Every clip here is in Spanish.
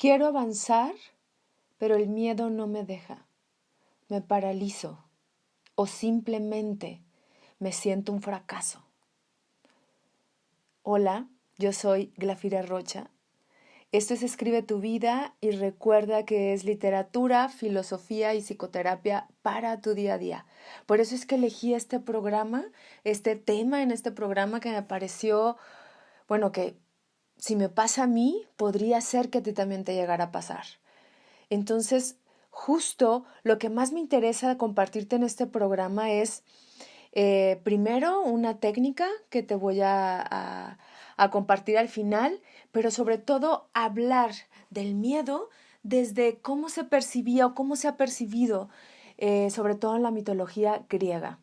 Quiero avanzar, pero el miedo no me deja. Me paralizo o simplemente me siento un fracaso. Hola, yo soy Glafira Rocha. Esto es Escribe tu vida y recuerda que es literatura, filosofía y psicoterapia para tu día a día. Por eso es que elegí este programa, este tema en este programa que me pareció, bueno, que si me pasa a mí, podría ser que a ti también te llegara a pasar. Entonces, justo lo que más me interesa compartirte en este programa es, primero, una técnica que te voy a compartir al final, pero sobre todo hablar del miedo desde cómo se percibía o cómo se ha percibido, sobre todo en la mitología griega.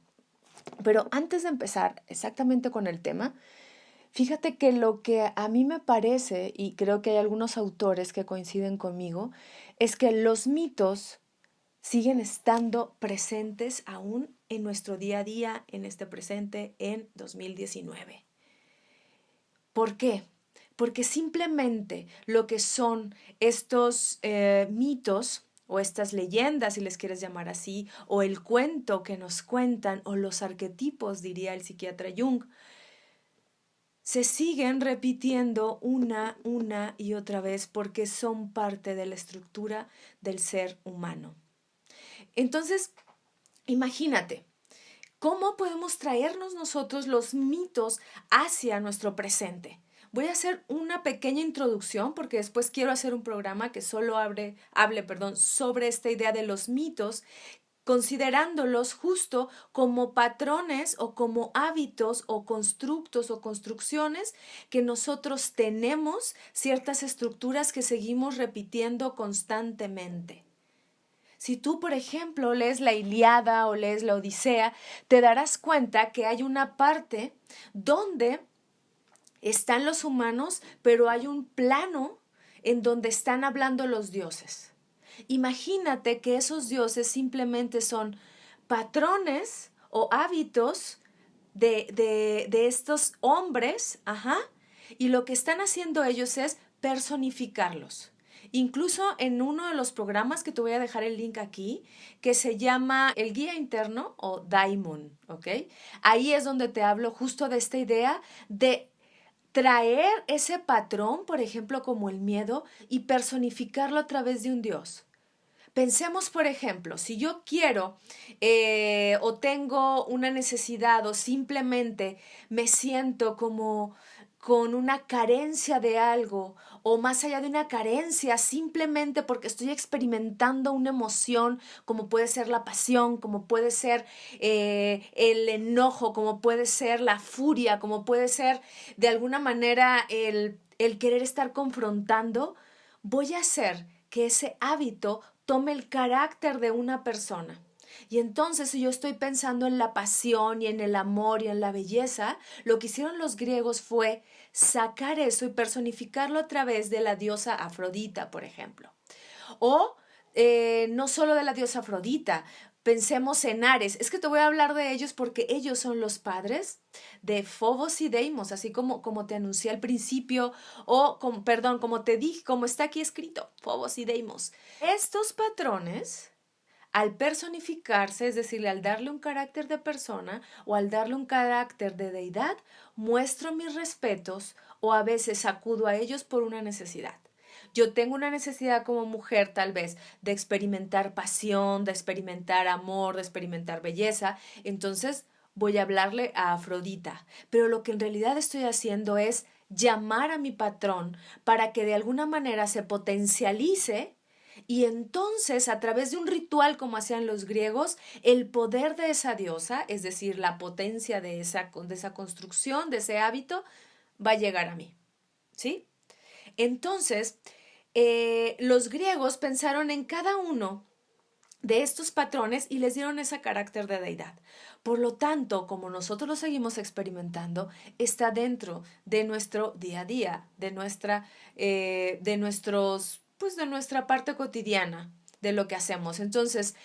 Pero antes de empezar exactamente con el tema, fíjate que lo que a mí me parece, y creo que hay algunos autores que coinciden conmigo, es que los mitos siguen estando presentes aún en nuestro día a día, en este presente, en 2019. ¿Por qué? Porque simplemente lo que son estos mitos o estas leyendas, si les quieres llamar así, o el cuento que nos cuentan, o los arquetipos, diría el psiquiatra Jung, se siguen repitiendo una y otra vez porque son parte de la estructura del ser humano. Entonces, imagínate, ¿cómo podemos traernos nosotros los mitos hacia nuestro presente? Voy a hacer una pequeña introducción porque después quiero hacer un programa que solo hable sobre esta idea de los mitos, considerándolos justo como patrones o como hábitos o constructos o construcciones que nosotros tenemos, ciertas estructuras que seguimos repitiendo constantemente. Si tú, por ejemplo, lees la Ilíada o lees la Odisea, te darás cuenta que hay una parte donde están los humanos, pero hay un plano en donde están hablando los dioses. Imagínate que esos dioses simplemente son patrones o hábitos de estos hombres, y lo que están haciendo ellos es personificarlos. Incluso en uno de los programas que te voy a dejar el link aquí, que se llama El Guía Interno o Daimon, ¿ok? Ahí es donde te hablo justo de esta idea de traer ese patrón, por ejemplo, como el miedo, y personificarlo a través de un dios. Pensemos, por ejemplo, si yo quiero o tengo una necesidad o simplemente me siento como con una carencia de algo o más allá de una carencia, simplemente porque estoy experimentando una emoción, como puede ser la pasión, como puede ser el enojo, como puede ser la furia, como puede ser de alguna manera el querer estar confrontando, voy a hacer que ese hábito tome el carácter de una persona. Y entonces, si yo estoy pensando en la pasión y en el amor y en la belleza, lo que hicieron los griegos fue sacar eso y personificarlo a través de la diosa Afrodita, por ejemplo. O no solo de la diosa Afrodita, pensemos en Ares. Es que te voy a hablar de ellos porque ellos son los padres de Fobos y Deimos, así como te anuncié al principio, o como te dije, como está aquí escrito, Fobos y Deimos. Estos patrones, al personificarse, es decir, al darle un carácter de persona o al darle un carácter de deidad, muestro mis respetos o a veces acudo a ellos por una necesidad. Yo tengo una necesidad como mujer tal vez de experimentar pasión, de experimentar amor, de experimentar belleza, entonces voy a hablarle a Afrodita, pero lo que en realidad estoy haciendo es llamar a mi patrón para que de alguna manera se potencialice y entonces, a través de un ritual como hacían los griegos, el poder de esa diosa, es decir, la potencia de esa construcción, de ese hábito, va a llegar a mí. ¿Sí? Entonces, los griegos pensaron en cada uno de estos patrones y les dieron ese carácter de deidad. Por lo tanto, como nosotros lo seguimos experimentando, está dentro de nuestro día a día, de nuestra parte cotidiana, de lo que hacemos. Entonces,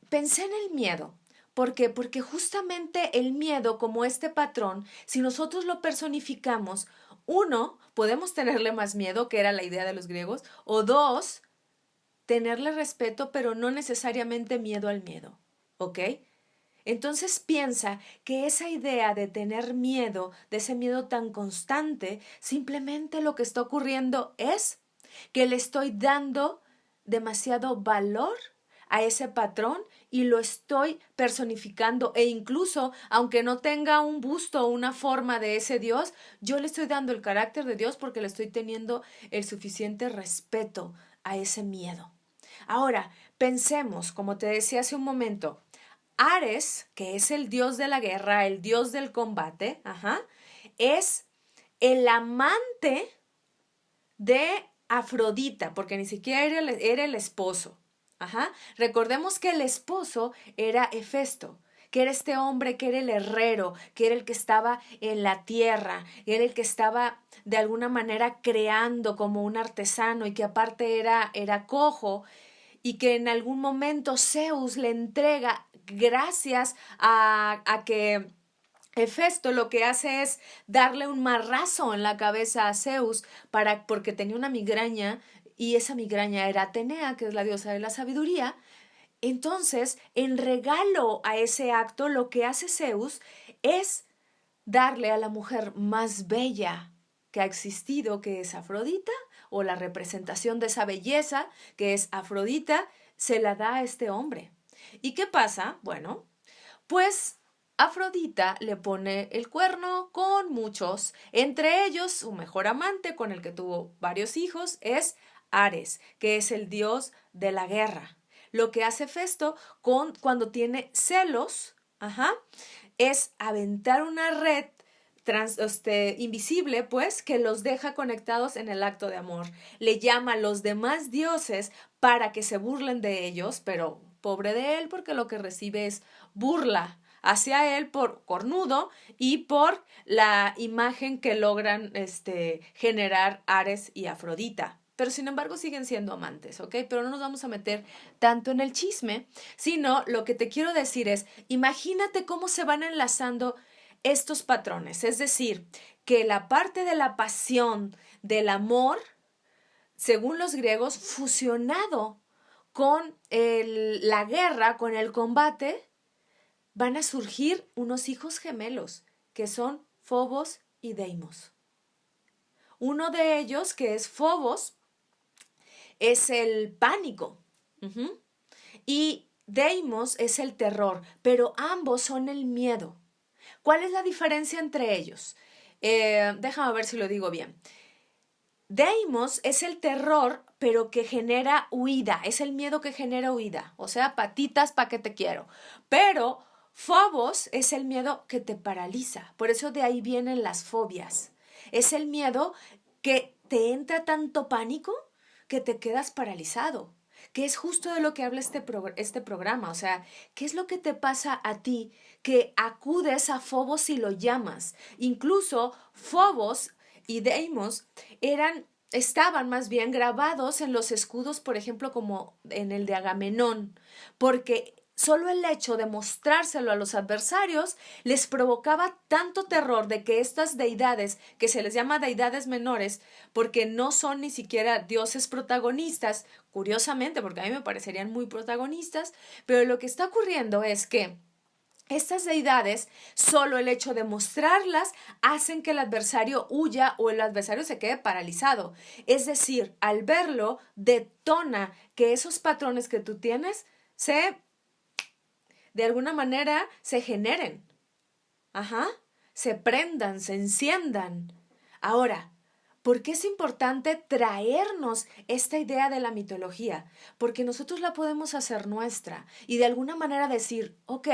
pensé en el miedo. ¿Por qué? Porque justamente el miedo, como este patrón, si nosotros lo personificamos, Uno, podemos tenerle más miedo, que era la idea de los griegos, o dos, tenerle respeto, pero no necesariamente miedo al miedo, ¿ok? Entonces piensa que esa idea de tener miedo, de ese miedo tan constante, simplemente lo que está ocurriendo es que le estoy dando demasiado valor a ese patrón y lo estoy personificando e incluso aunque no tenga un busto o una forma de ese Dios, yo le estoy dando el carácter de Dios porque le estoy teniendo el suficiente respeto a ese miedo. Ahora, pensemos, como te decía hace un momento, Ares, que es el dios de la guerra, el dios del combate, es el amante de Afrodita, porque ni siquiera era el esposo. Recordemos que el esposo era Hefesto, que era este hombre que era el herrero, que era el que estaba en la tierra, era el que estaba de alguna manera creando como un artesano y que aparte era cojo y que en algún momento Zeus le entrega gracias a que Hefesto lo que hace es darle un marrazo en la cabeza a Zeus porque tenía una migraña y esa migraña era Atenea, que es la diosa de la sabiduría. Entonces, en regalo a ese acto, lo que hace Zeus es darle a la mujer más bella que ha existido, que es Afrodita, o la representación de esa belleza, que es Afrodita, se la da a este hombre. ¿Y qué pasa? Bueno, pues Afrodita le pone el cuerno con muchos, entre ellos su mejor amante con el que tuvo varios hijos es Ares, que es el dios de la guerra. Lo que hace Festo cuando tiene celos, es aventar una red invisible, pues, que los deja conectados en el acto de amor. Le llama a los demás dioses para que se burlen de ellos, pero pobre de él porque lo que recibe es burla hacia él por cornudo y por la imagen que logran generar Ares y Afrodita. Pero sin embargo siguen siendo amantes, ¿ok? Pero no nos vamos a meter tanto en el chisme, sino lo que te quiero decir es, imagínate cómo se van enlazando estos patrones, es decir, que la parte de la pasión, del amor, según los griegos, fusionado con la guerra, con el combate, van a surgir unos hijos gemelos, que son Fobos y Deimos. Uno de ellos, que es Fobos, es el pánico. Y Deimos es el terror, pero ambos son el miedo. ¿Cuál es la diferencia entre ellos? Déjame ver si lo digo bien. Deimos es el terror, pero que genera huida, es el miedo que genera huida, o sea, patitas pa' que te quiero. Pero Fobos es el miedo que te paraliza, por eso de ahí vienen las fobias. Es el miedo que te entra tanto pánico que te quedas paralizado, que es justo de lo que habla este programa, o sea, ¿qué es lo que te pasa a ti que acudes a Fobos y lo llamas? Incluso Fobos y Deimos estaban más bien grabados en los escudos, por ejemplo, como en el de Agamenón, porque solo el hecho de mostrárselo a los adversarios les provocaba tanto terror de que estas deidades, que se les llama deidades menores, porque no son ni siquiera dioses protagonistas, curiosamente, porque a mí me parecerían muy protagonistas, pero lo que está ocurriendo es que estas deidades, solo el hecho de mostrarlas, hacen que el adversario huya o el adversario se quede paralizado. Es decir, al verlo, detona que esos patrones que tú tienes de alguna manera, se generen. Se prendan, se enciendan. Ahora, ¿por qué es importante traernos esta idea de la mitología? Porque nosotros la podemos hacer nuestra y de alguna manera decir, ok,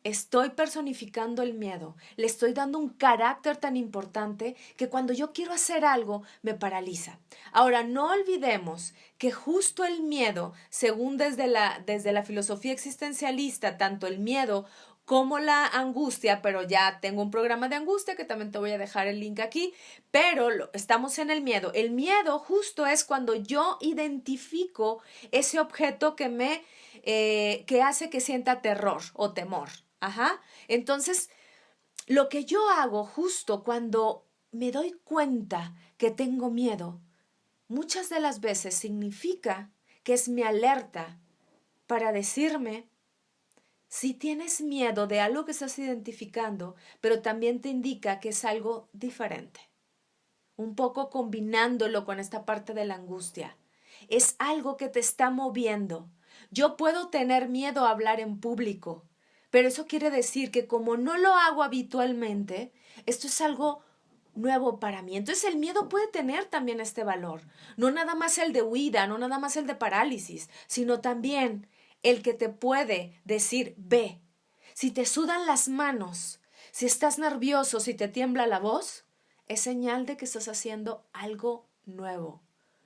estoy personificando el miedo, le estoy dando un carácter tan importante que cuando yo quiero hacer algo me paraliza. Ahora, no olvidemos que justo el miedo, según desde la filosofía existencialista, tanto el miedo como la angustia, pero ya tengo un programa de angustia que también te voy a dejar el link aquí, pero estamos en el miedo. El miedo justo es cuando yo identifico ese objeto que hace que sienta terror o temor. Entonces, lo que yo hago justo cuando me doy cuenta que tengo miedo, muchas de las veces significa que es mi alerta para decirme si tienes miedo de algo que estás identificando, pero también te indica que es algo diferente. Un poco combinándolo con esta parte de la angustia. Es algo que te está moviendo. Yo puedo tener miedo a hablar en público, pero eso quiere decir que como no lo hago habitualmente, esto es algo nuevo para mí. Entonces el miedo puede tener también este valor. No nada más el de huida, no nada más el de parálisis, sino también el que te puede decir, ve. Si te sudan las manos, si estás nervioso, si te tiembla la voz, es señal de que estás haciendo algo nuevo.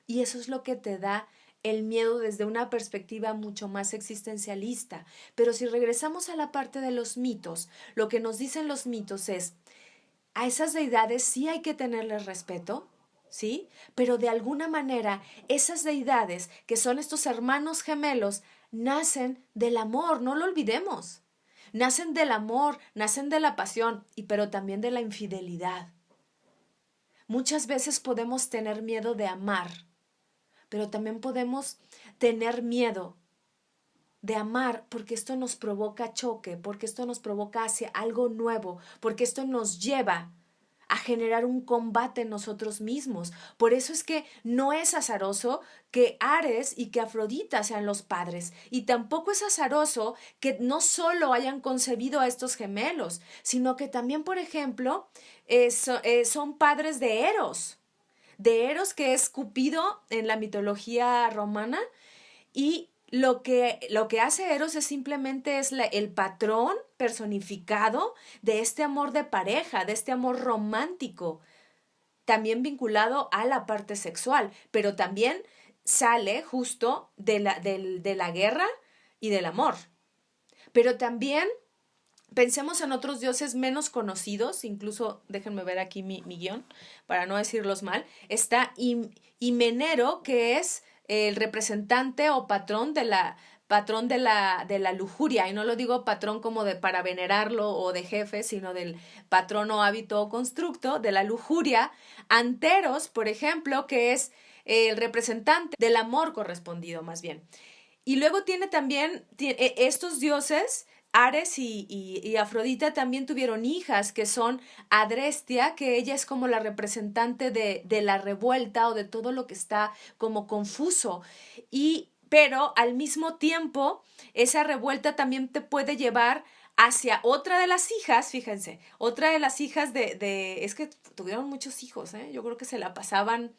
Y eso es lo que te da el miedo desde una perspectiva mucho más existencialista. Pero si regresamos a la parte de los mitos, lo que nos dicen los mitos es, a esas deidades sí hay que tenerles respeto, ¿sí? Pero de alguna manera esas deidades, que son estos hermanos gemelos, nacen del amor, no lo olvidemos. Nacen del amor, nacen de la pasión, pero también de la infidelidad. Muchas veces podemos tener miedo de amar, pero también podemos tener miedo de amar porque esto nos provoca choque, porque esto nos provoca hacia algo nuevo, porque esto nos lleva a generar un combate en nosotros mismos. Por eso es que no es azaroso que Ares y que Afrodita sean los padres. Y tampoco es azaroso que no solo hayan concebido a estos gemelos, sino que también, por ejemplo, son padres de Eros. De Eros, que es Cupido en la mitología romana, y lo que hace Eros es simplemente el patrón personificado de este amor de pareja, de este amor romántico, también vinculado a la parte sexual, pero también sale justo de la guerra y del amor. Pero también pensemos en otros dioses menos conocidos, incluso déjenme ver aquí mi guión para no decirlos mal. Está Himenero, que es el representante o patrón de la lujuria, y no lo digo patrón como de para venerarlo o de jefe, sino del patrón o hábito o constructo de la lujuria. Anteros, por ejemplo, que es el representante del amor correspondido, más bien. Y luego tiene también estos dioses, Ares y Afrodita, también tuvieron hijas, que son Adrestia, que ella es como la representante de la revuelta o de todo lo que está como confuso. Pero al mismo tiempo, esa revuelta también te puede llevar hacia otra de las hijas, fíjense, otra de las hijas es que tuvieron muchos hijos, ¿eh? Yo creo que se la pasaban,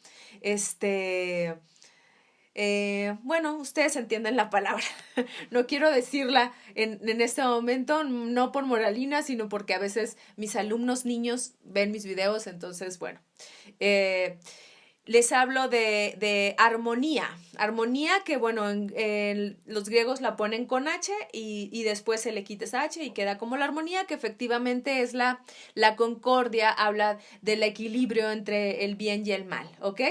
bueno, ustedes entienden la palabra. No quiero decirla en este momento, no por moralina, sino porque a veces mis alumnos niños ven mis videos, entonces, bueno. Eh, Les hablo de armonía. Armonía que, bueno, los griegos la ponen con H y después se le quita esa H y queda como la armonía, que efectivamente es la concordia, habla del equilibrio entre el bien y el mal, ¿ok?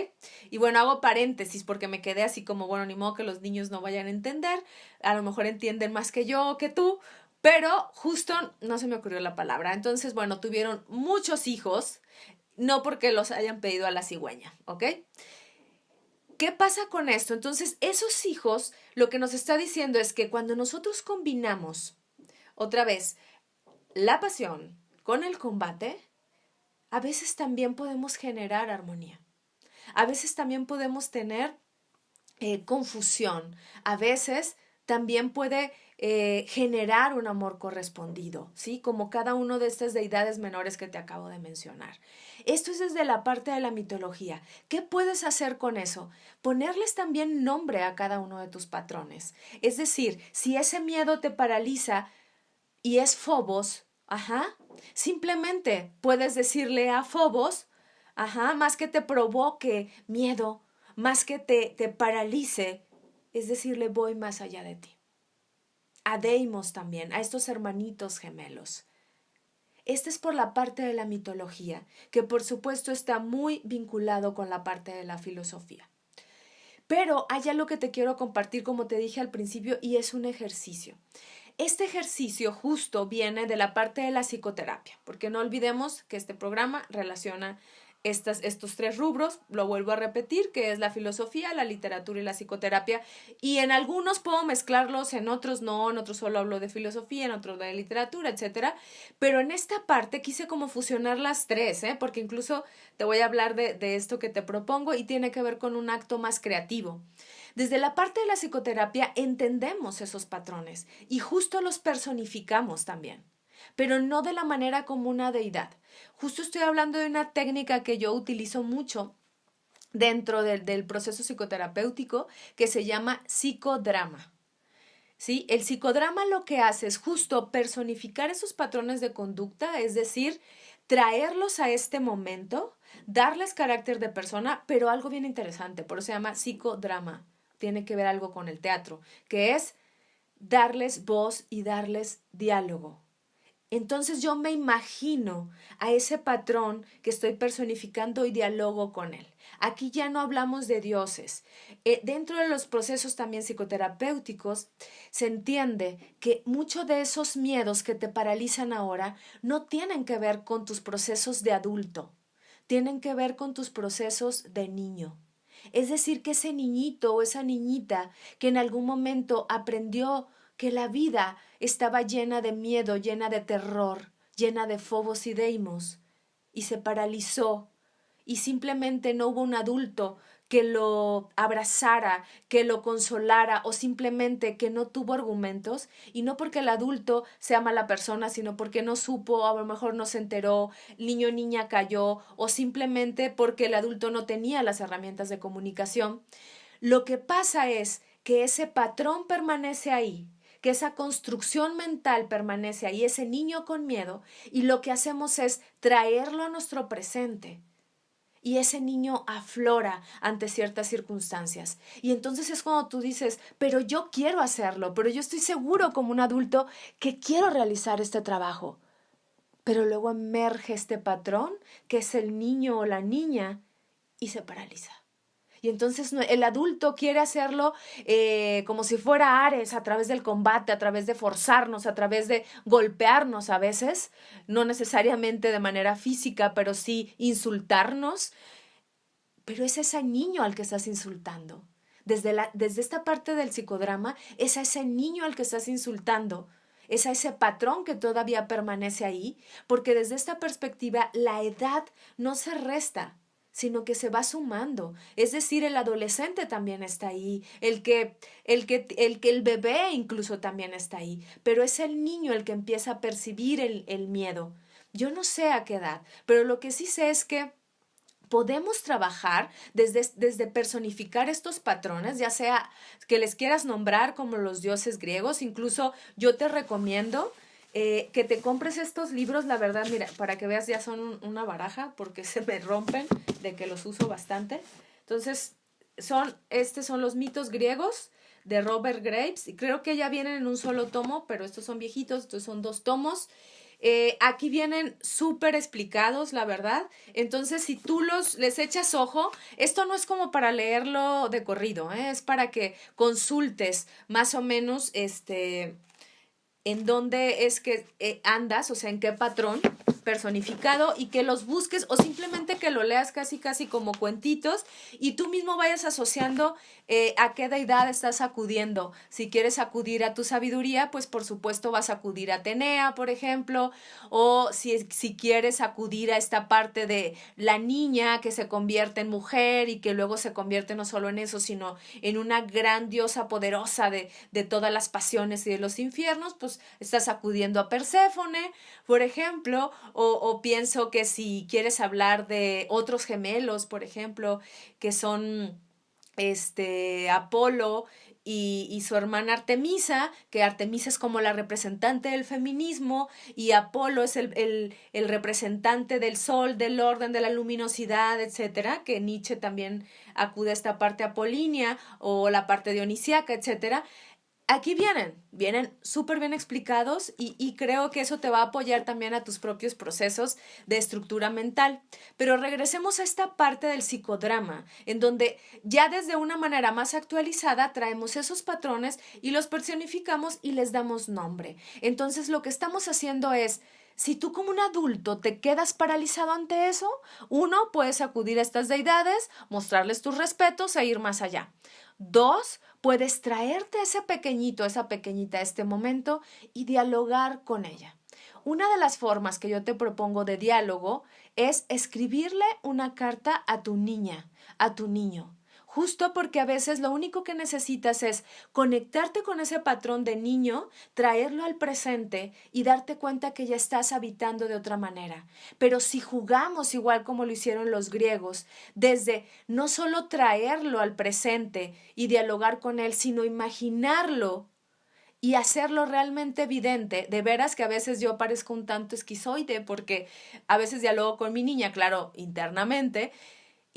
Y bueno, hago paréntesis porque me quedé así como, bueno, ni modo que los niños no vayan a entender, a lo mejor entienden más que yo o que tú, pero justo no se me ocurrió la palabra. Entonces, bueno, tuvieron muchos hijos, no porque los hayan pedido a la cigüeña, ¿ok? ¿Qué pasa con esto? Entonces, esos hijos, lo que nos está diciendo es que cuando nosotros combinamos, otra vez, la pasión con el combate, a veces también podemos generar armonía. A veces también podemos tener confusión. A veces también puede generar un amor correspondido, ¿sí? Como cada uno de estas deidades menores que te acabo de mencionar. Esto es desde la parte de la mitología. ¿Qué puedes hacer con eso? Ponerles también nombre a cada uno de tus patrones. Es decir, si ese miedo te paraliza y es Fobos, simplemente puedes decirle a Fobos, más que te provoque miedo, más que te paralice, es decirle, voy más allá de ti. A Deimos también, a estos hermanitos gemelos. Este es por la parte de la mitología, que por supuesto está muy vinculado con la parte de la filosofía. Pero hay algo que te quiero compartir, como te dije al principio, y es un ejercicio. Este ejercicio justo viene de la parte de la psicoterapia, porque no olvidemos que este programa relaciona estos tres rubros, lo vuelvo a repetir, que es la filosofía, la literatura y la psicoterapia, y en algunos puedo mezclarlos, en otros no, en otros solo hablo de filosofía, en otros de literatura, etcétera, pero en esta parte quise como fusionar las tres, porque incluso te voy a hablar de esto que te propongo y tiene que ver con un acto más creativo. Desde la parte de la psicoterapia entendemos esos patrones y justo los personificamos también, pero no de la manera como una deidad. Justo estoy hablando de una técnica que yo utilizo mucho dentro del proceso psicoterapéutico que se llama psicodrama. ¿Sí? El psicodrama lo que hace es justo personificar esos patrones de conducta, es decir, traerlos a este momento, darles carácter de persona, pero algo bien interesante, por eso se llama psicodrama. Tiene que ver algo con el teatro, que es darles voz y darles diálogo. Entonces yo me imagino a ese patrón que estoy personificando y dialogo con él. Aquí ya no hablamos de dioses. Dentro de los procesos también psicoterapéuticos se entiende que muchos de esos miedos que te paralizan ahora no tienen que ver con tus procesos de adulto, tienen que ver con tus procesos de niño. Es decir, que ese niñito o esa niñita que en algún momento aprendió que la vida estaba llena de miedo, llena de terror, llena de fobos y deimos, y se paralizó, y simplemente no hubo un adulto que lo abrazara, que lo consolara, o simplemente que no tuvo argumentos, y no porque el adulto sea mala persona, sino porque no supo, a lo mejor no se enteró, niño o niña cayó, o simplemente porque el adulto no tenía las herramientas de comunicación. Lo que pasa es que ese patrón permanece ahí, que esa construcción mental permanece ahí, ese niño con miedo, y lo que hacemos es traerlo a nuestro presente. Y ese niño aflora ante ciertas circunstancias. Y entonces es cuando tú dices, pero yo quiero hacerlo, pero yo estoy seguro como un adulto que quiero realizar este trabajo. Pero luego emerge este patrón, que es el niño o la niña, y se paraliza. Y entonces el adulto quiere hacerlo como si fuera Ares, a través del combate, a través de forzarnos, a través de golpearnos a veces, no necesariamente de manera física, pero sí insultarnos. Pero es ese niño al que estás insultando. Desde esta parte del psicodrama, es a ese niño al que estás insultando. Es a ese patrón que todavía permanece ahí, porque desde esta perspectiva la edad no se resta, sino que se va sumando. Es decir, el adolescente también está ahí, el bebé incluso también está ahí, pero es el niño el que empieza a percibir el miedo. Yo no sé a qué edad, pero lo que sí sé es que podemos trabajar desde personificar estos patrones, ya sea que les quieras nombrar como los dioses griegos. Incluso yo te recomiendo que te compres estos libros, la verdad, mira, para que veas, ya son una baraja porque se me rompen de que los uso bastante. Entonces, estos son los mitos griegos de Robert Graves, y creo que ya vienen en un solo tomo, pero estos son viejitos, estos son 2 tomos. Aquí vienen súper explicados, la verdad. Entonces, si tú les echas ojo, esto no es como para leerlo de corrido, es para que consultes más o menos en dónde es que andas, o sea, en qué patrón personificado, y que los busques o simplemente que lo leas casi casi como cuentitos y tú mismo vayas asociando a qué deidad estás acudiendo. Si quieres acudir a tu sabiduría, pues por supuesto vas a acudir a Atenea, por ejemplo, o si quieres acudir a esta parte de la niña que se convierte en mujer y que luego se convierte no solo en eso, sino en una gran diosa poderosa de todas las pasiones y de los infiernos, pues estás acudiendo a Perséfone, por ejemplo, o pienso que si quieres hablar de otros gemelos, por ejemplo, que son Apolo y su hermana Artemisa, que Artemisa es como la representante del feminismo y Apolo es el representante del sol, del orden, de la luminosidad, etcétera, que Nietzsche también acude a esta parte apolínea o la parte dionisíaca, etcétera. Aquí vienen súper bien explicados y creo que eso te va a apoyar también a tus propios procesos de estructura mental. Pero regresemos a esta parte del psicodrama, en donde ya desde una manera más actualizada traemos esos patrones y los personificamos y les damos nombre. Entonces lo que estamos haciendo es Si tú como un adulto te quedas paralizado ante eso, uno, puedes acudir a estas deidades, mostrarles tus respetos e ir más allá. Dos, puedes traerte a ese pequeñito, esa pequeñita a este momento y dialogar con ella. Una de las formas que yo te propongo de diálogo es escribirle una carta a tu niña, a tu niño. Justo porque a veces lo único que necesitas es conectarte con ese patrón de niño, traerlo al presente y darte cuenta que ya estás habitando de otra manera. Pero si jugamos igual como lo hicieron los griegos, desde no solo traerlo al presente y dialogar con él, sino imaginarlo y hacerlo realmente evidente, de veras que a veces yo parezco un tanto esquizoide porque a veces dialogo con mi niña, claro, internamente,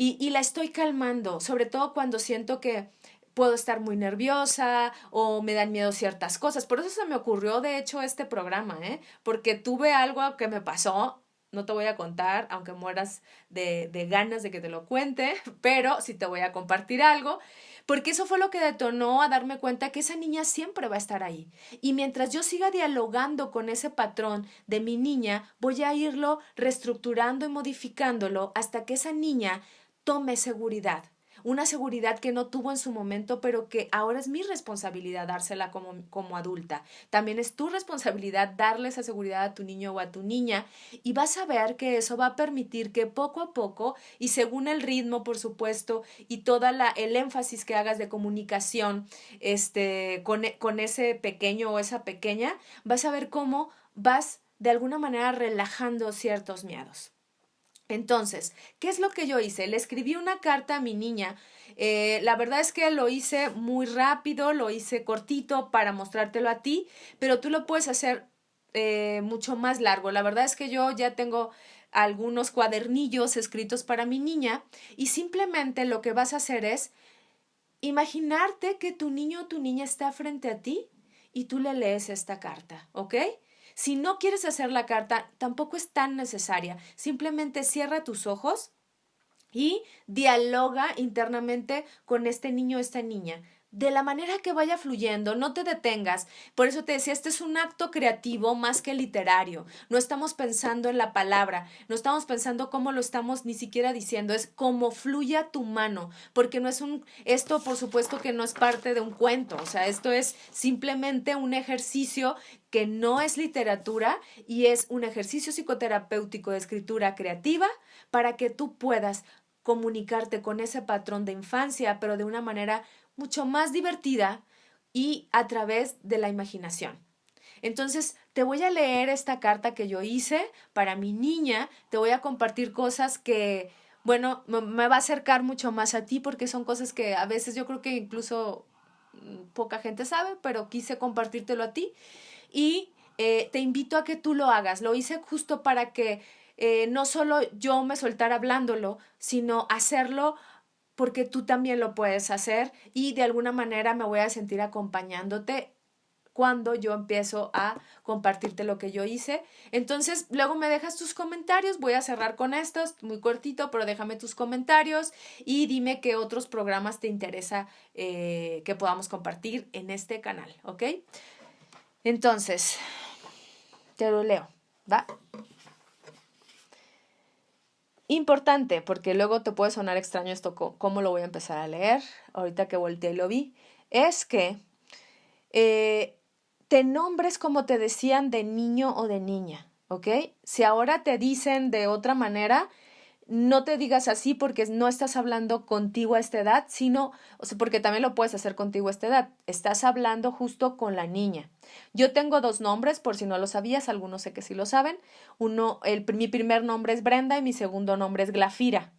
y la estoy calmando, sobre todo cuando siento que puedo estar muy nerviosa o me dan miedo ciertas cosas. Por eso se me ocurrió, de hecho, este programa, ¿eh? Porque tuve algo que me pasó, no te voy a contar, aunque mueras de ganas de que te lo cuente, pero sí te voy a compartir algo, porque eso fue lo que detonó a darme cuenta que esa niña siempre va a estar ahí. Y mientras yo siga dialogando con ese patrón de mi niña, voy a irlo reestructurando y modificándolo hasta que esa niña tome seguridad, una seguridad que no tuvo en su momento, pero que ahora es mi responsabilidad dársela como adulta. También es tu responsabilidad darle esa seguridad a tu niño o a tu niña y vas a ver que eso va a permitir que poco a poco y según el ritmo, por supuesto, y toda el énfasis que hagas de comunicación con ese pequeño o esa pequeña, vas a ver cómo vas de alguna manera relajando ciertos miedos. Entonces, ¿qué es lo que yo hice? Le escribí una carta a mi niña. La verdad es que lo hice muy rápido, lo hice cortito para mostrártelo a ti, pero tú lo puedes hacer mucho más largo. La verdad es que yo ya tengo algunos cuadernillos escritos para mi niña y simplemente lo que vas a hacer es imaginarte que tu niño o tu niña está frente a ti y tú le lees esta carta, ¿ok? Si no quieres hacer la carta, tampoco es tan necesaria. Simplemente cierra tus ojos y dialoga internamente con este niño o esta niña. De la manera que vaya fluyendo, no te detengas. Por eso te decía, este es un acto creativo más que literario. No estamos pensando en la palabra, no estamos pensando cómo lo estamos ni siquiera diciendo, es cómo fluya tu mano, porque no es esto por supuesto que no es parte de un cuento, o sea, esto es simplemente un ejercicio que no es literatura y es un ejercicio psicoterapéutico de escritura creativa para que tú puedas comunicarte con ese patrón de infancia, pero de una manera mucho más divertida y a través de la imaginación. Entonces, te voy a leer esta carta que yo hice para mi niña, te voy a compartir cosas que, bueno, me va a acercar mucho más a ti porque son cosas que a veces yo creo que incluso poca gente sabe, pero quise compartírtelo a ti y te invito a que tú lo hagas. Lo hice justo para que no solo yo me soltara hablándolo, sino hacerlo porque tú también lo puedes hacer y de alguna manera me voy a sentir acompañándote cuando yo empiezo a compartirte lo que yo hice. Entonces, luego me dejas tus comentarios. Voy a cerrar con estos, muy cortito, pero déjame tus comentarios y dime qué otros programas te interesa que podamos compartir en este canal, ¿ok? Entonces, te lo leo, ¿va? Importante, porque luego te puede sonar extraño esto, cómo lo voy a empezar a leer, ahorita que volteé y lo vi, es que eh, te nombres como te decían de niño o de niña, ¿ok? Si ahora te dicen de otra manera, no te digas así porque no estás hablando contigo a esta edad, sino, o sea, porque también lo puedes hacer contigo a esta edad, estás hablando justo con la niña. Yo tengo dos nombres, por si no lo sabías, algunos sé que sí lo saben. Mi primer nombre es Brenda y mi segundo nombre es Glafira.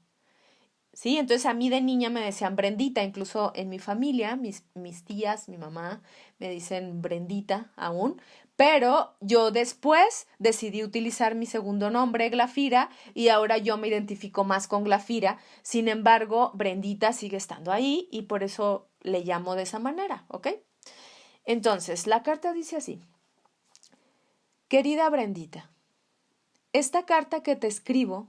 ¿Sí? Entonces a mí de niña me decían Brendita, incluso en mi familia, mis tías, mi mamá, me dicen Brendita aún, pero yo después decidí utilizar mi segundo nombre, Glafira, y ahora yo me identifico más con Glafira, sin embargo, Brendita sigue estando ahí y por eso le llamo de esa manera, ¿ok? Entonces, la carta dice así, querida Brendita, esta carta que te escribo,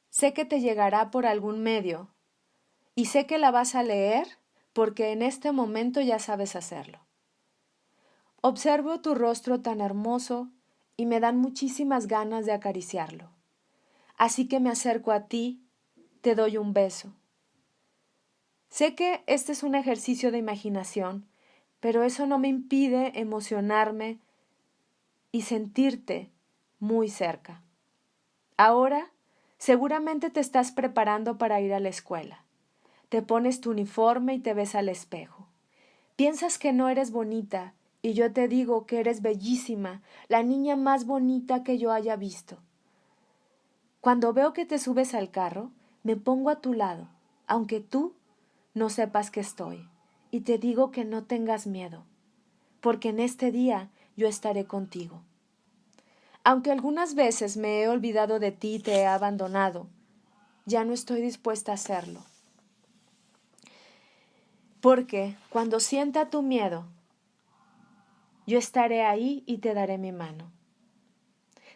sé que te llegará por algún medio, y sé que la vas a leer porque en este momento ya sabes hacerlo. Observo tu rostro tan hermoso y me dan muchísimas ganas de acariciarlo. Así que me acerco a ti, te doy un beso. Sé que este es un ejercicio de imaginación, pero eso no me impide emocionarme y sentirte muy cerca. Ahora, seguramente te estás preparando para ir a la escuela. Te pones tu uniforme y te ves al espejo. Piensas que no eres bonita, y yo te digo que eres bellísima, la niña más bonita que yo haya visto. Cuando veo que te subes al carro, me pongo a tu lado, aunque tú no sepas que estoy, y te digo que no tengas miedo, porque en este día yo estaré contigo. Aunque algunas veces me he olvidado de ti y te he abandonado, ya no estoy dispuesta a hacerlo. Porque cuando sienta tu miedo, yo estaré ahí y te daré mi mano.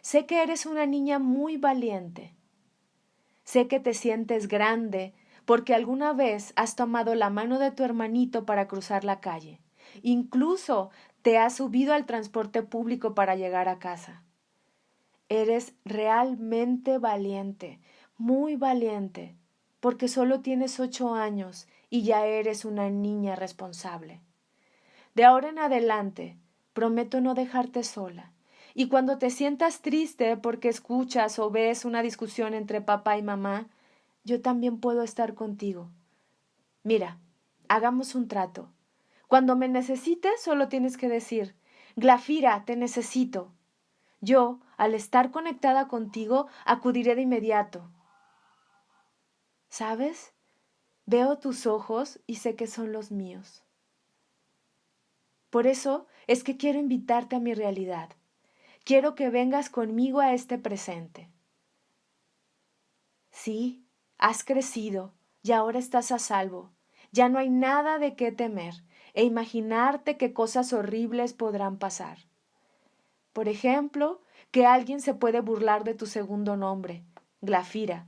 Sé que eres una niña muy valiente. Sé que te sientes grande porque alguna vez has tomado la mano de tu hermanito para cruzar la calle. Incluso te has subido al transporte público para llegar a casa. Eres realmente valiente, muy valiente, porque solo tienes 8 años y ya eres una niña responsable. De ahora en adelante, prometo no dejarte sola. Y cuando te sientas triste porque escuchas o ves una discusión entre papá y mamá, yo también puedo estar contigo. Mira, hagamos un trato. Cuando me necesites, solo tienes que decir, Glafira, te necesito. Yo, al estar conectada contigo, acudiré de inmediato. ¿Sabes? Veo tus ojos y sé que son los míos. Por eso es que quiero invitarte a mi realidad. Quiero que vengas conmigo a este presente. Sí, has crecido y ahora estás a salvo. Ya no hay nada de qué temer e imaginarte que cosas horribles podrán pasar. Por ejemplo, que alguien se puede burlar de tu segundo nombre, Glafira.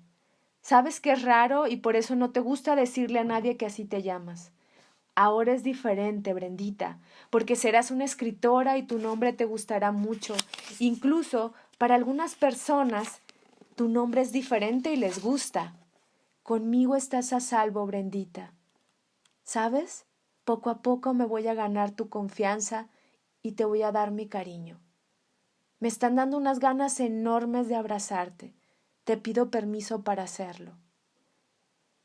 Sabes que es raro y por eso no te gusta decirle a nadie que así te llamas. Ahora es diferente, Brendita, porque serás una escritora y tu nombre te gustará mucho. Incluso para algunas personas tu nombre es diferente y les gusta. Conmigo estás a salvo, Brendita. ¿Sabes? Poco a poco me voy a ganar tu confianza y te voy a dar mi cariño. Me están dando unas ganas enormes de abrazarte. Te pido permiso para hacerlo.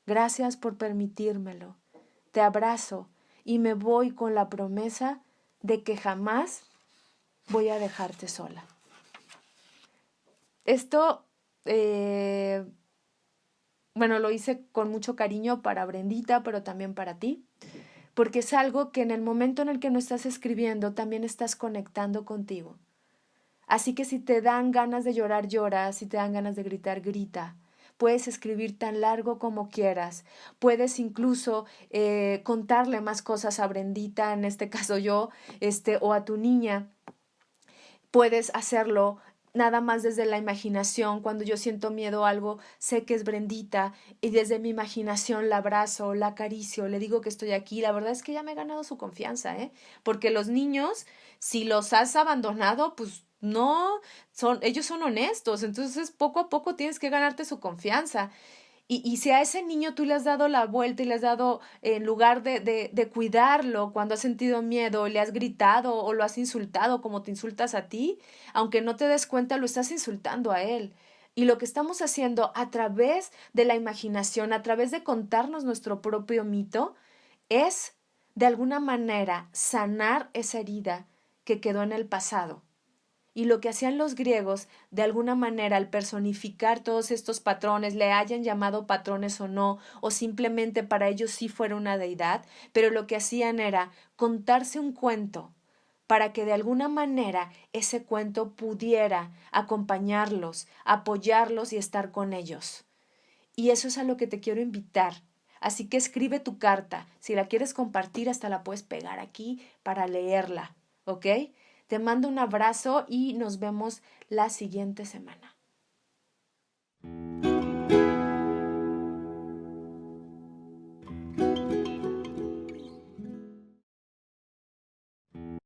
Gracias por permitírmelo. Te abrazo y me voy con la promesa de que jamás voy a dejarte sola. Esto, lo hice con mucho cariño para Brendita, pero también para ti, porque es algo que en el momento en el que no estás escribiendo, también estás conectando contigo. Así que si te dan ganas de llorar, llora, si te dan ganas de gritar, grita. Puedes escribir tan largo como quieras. Puedes incluso contarle más cosas a Brendita, en este caso yo, o a tu niña. Puedes hacerlo nada más desde la imaginación. Cuando yo siento miedo a algo, sé que es Brendita y desde mi imaginación la abrazo, la acaricio, le digo que estoy aquí. La verdad es que ya me he ganado su confianza, porque los niños, si los has abandonado, pues no, ellos son honestos, entonces poco a poco tienes que ganarte su confianza. Y si a ese niño tú le has dado la vuelta y le has dado, en lugar de cuidarlo cuando has sentido miedo, le has gritado o lo has insultado como te insultas a ti, aunque no te des cuenta, lo estás insultando a él. Y lo que estamos haciendo a través de la imaginación, a través de contarnos nuestro propio mito, es de alguna manera sanar esa herida que quedó en el pasado. Y lo que hacían los griegos, de alguna manera, al personificar todos estos patrones, le hayan llamado patrones o no, o simplemente para ellos sí fuera una deidad, pero lo que hacían era contarse un cuento para que de alguna manera ese cuento pudiera acompañarlos, apoyarlos y estar con ellos. Y eso es a lo que te quiero invitar. Así que escribe tu carta. Si la quieres compartir, hasta la puedes pegar aquí para leerla, ¿ok? Te mando un abrazo y nos vemos la siguiente semana.